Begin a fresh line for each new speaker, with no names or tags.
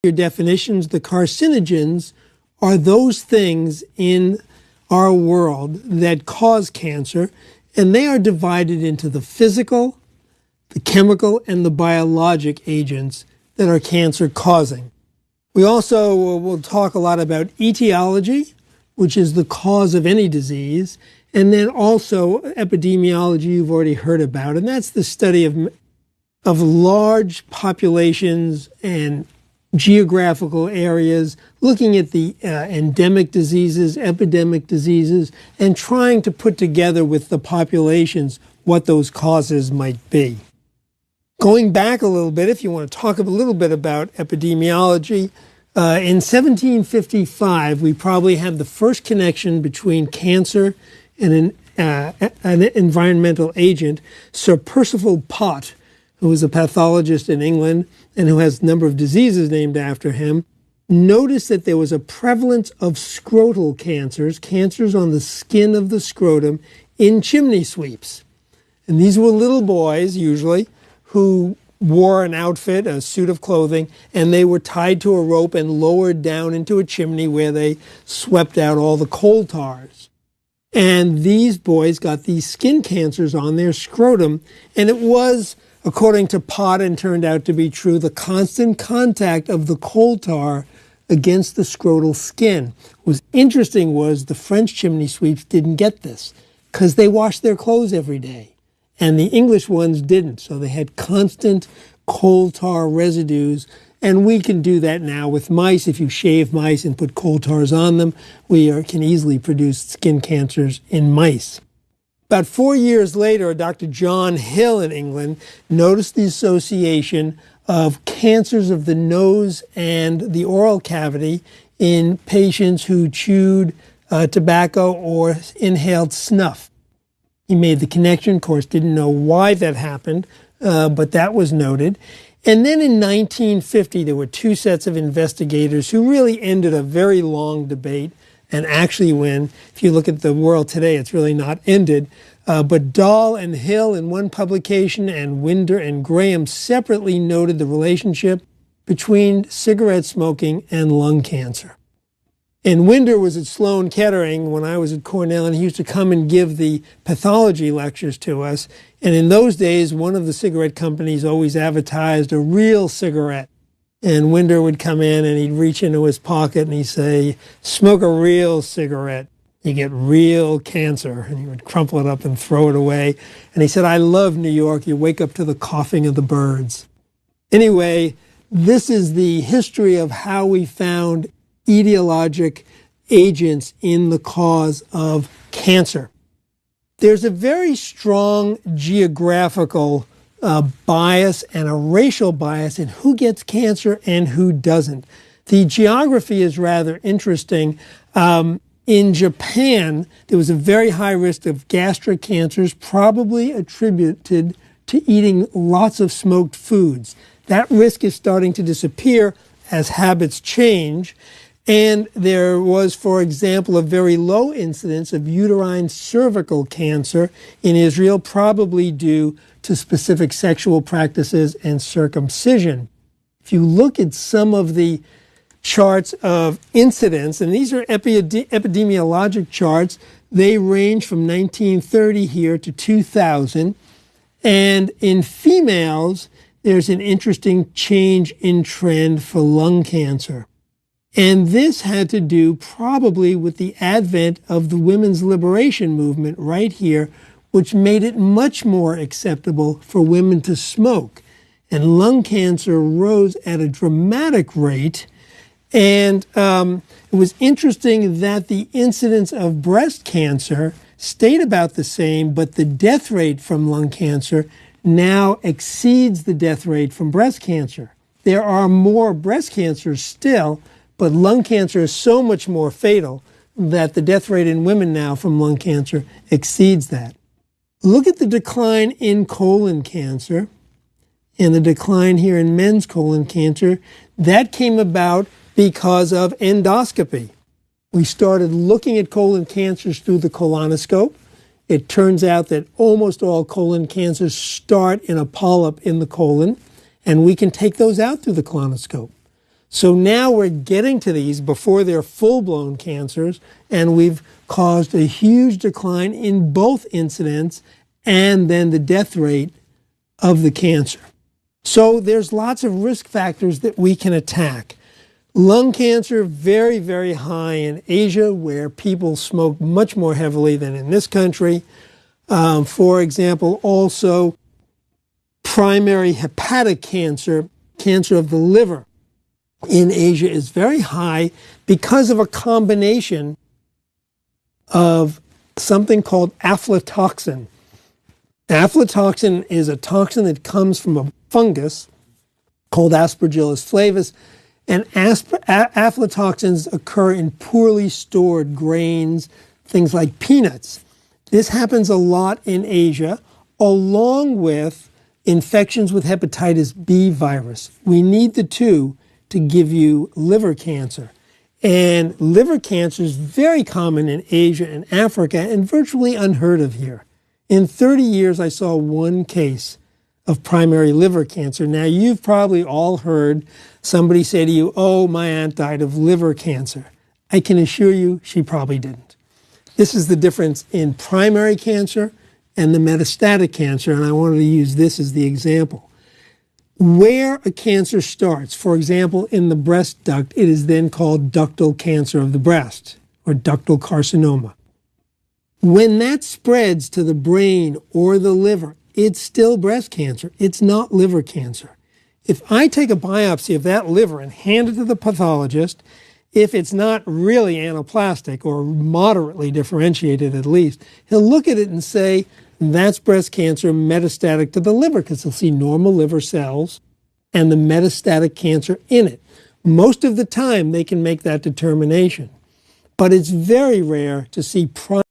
Your definitions, the carcinogens are those things in our world that cause cancer, and they are divided into the physical, the chemical, and the biologic agents that are cancer causing. We also will talk a lot about etiology, which is the cause of any disease, and then also epidemiology you've already heard about, and that's the study of large populations and geographical areas, looking at the endemic diseases, epidemic diseases, and trying to put together with the populations what those causes might be. Going back a little bit, if you want to talk a little bit about epidemiology, in 1755, we probably have the first connection between cancer and an environmental agent. Sir Percival Pott, who was a pathologist in England and who has a number of diseases named after him, noticed that there was a prevalence of scrotal cancers, cancers on the skin of the scrotum, in chimney sweeps. And these were little boys, usually, who wore an outfit, a suit of clothing, and they were tied to a rope and lowered down into a chimney where they swept out all the coal tars. And these boys got these skin cancers on their scrotum, and it was, according to Pott, and turned out to be true, the constant contact of the coal tar against the scrotal skin. What was interesting was the French chimney sweeps didn't get this because they washed their clothes every day, and the English ones didn't. So they had constant coal tar residues, and we can do that now with mice. If you shave mice and put coal tars on them, we can easily produce skin cancers in mice. About 4 years later, Dr. John Hill in England noticed the association of cancers of the nose and the oral cavity in patients who chewed tobacco or inhaled snuff. He made the connection, of course, didn't know why that happened, but that was noted. And then in 1950, there were two sets of investigators who really ended a very long debate. And actually, if you look at the world today, it's really not ended. But Dahl and Hill in one publication, and Winder and Graham separately noted the relationship between cigarette smoking and lung cancer. And Winder was at Sloan Kettering when I was at Cornell, and he used to come and give the pathology lectures to us. And in those days, one of the cigarette companies always advertised a real cigarette. And Winder would come in and he'd reach into his pocket and he'd say, "Smoke a real cigarette, you get real cancer." And he would crumple it up and throw it away. And he said, "I love New York. You wake up to the coughing of the birds." Anyway, this is the history of how we found etiologic agents in the cause of cancer. There's a very strong geographical bias and a racial bias in who gets cancer and who doesn't. The geography is rather interesting. In Japan, there was a very high risk of gastric cancers, probably attributed to eating lots of smoked foods. That risk is starting to disappear as habits change. And there was, for example, a very low incidence of uterine cervical cancer in Israel, probably due to specific sexual practices and circumcision. If you look at some of the charts of incidence, and these are epidemiologic charts, they range from 1930 here to 2000. And in females, there's an interesting change in trend for lung cancer. And this had to do probably with the advent of the women's liberation movement right here, which made it much more acceptable for women to smoke. And lung cancer rose at a dramatic rate. And it was interesting that the incidence of breast cancer stayed about the same, but the death rate from lung cancer now exceeds the death rate from breast cancer. There are more breast cancers still, but lung cancer is so much more fatal that the death rate in women now from lung cancer exceeds that. Look at the decline in colon cancer and the decline here in men's colon cancer. That came about because of endoscopy. We started looking at colon cancers through the colonoscope. It turns out that almost all colon cancers start in a polyp in the colon, and we can take those out through the colonoscope. So now we're getting to these before they're full-blown cancers, and we've caused a huge decline in both incidence and then the death rate of the cancer. So there's lots of risk factors that we can attack. Lung cancer, very, very high in Asia, where people smoke much more heavily than in this country. For example, also primary hepatic cancer, cancer of the liver in Asia is very high because of a combination of something called aflatoxin. Aflatoxin is a toxin that comes from a fungus called Aspergillus flavus, and aflatoxins occur in poorly stored grains, things like peanuts. This happens a lot in Asia, along with infections with hepatitis B virus. We need the two to give you liver cancer. And liver cancer is very common in Asia and Africa and virtually unheard of here. In 30 years, I saw one case of primary liver cancer. Now, you've probably all heard somebody say to you, "Oh, my aunt died of liver cancer." I can assure you she probably didn't. This is the difference in primary cancer and the metastatic cancer, and I wanted to use this as the example. Where a cancer starts, for example, in the breast duct, it is then called ductal cancer of the breast, or ductal carcinoma. When that spreads to the brain or the liver, it's still breast cancer. It's not liver cancer. If I take a biopsy of that liver and hand it to the pathologist, if it's not really anaplastic or moderately differentiated at least, he'll look at it and say, that's breast cancer metastatic to the liver, because he'll see normal liver cells and the metastatic cancer in it. Most of the time, they can make that determination. But it's very rare to see primary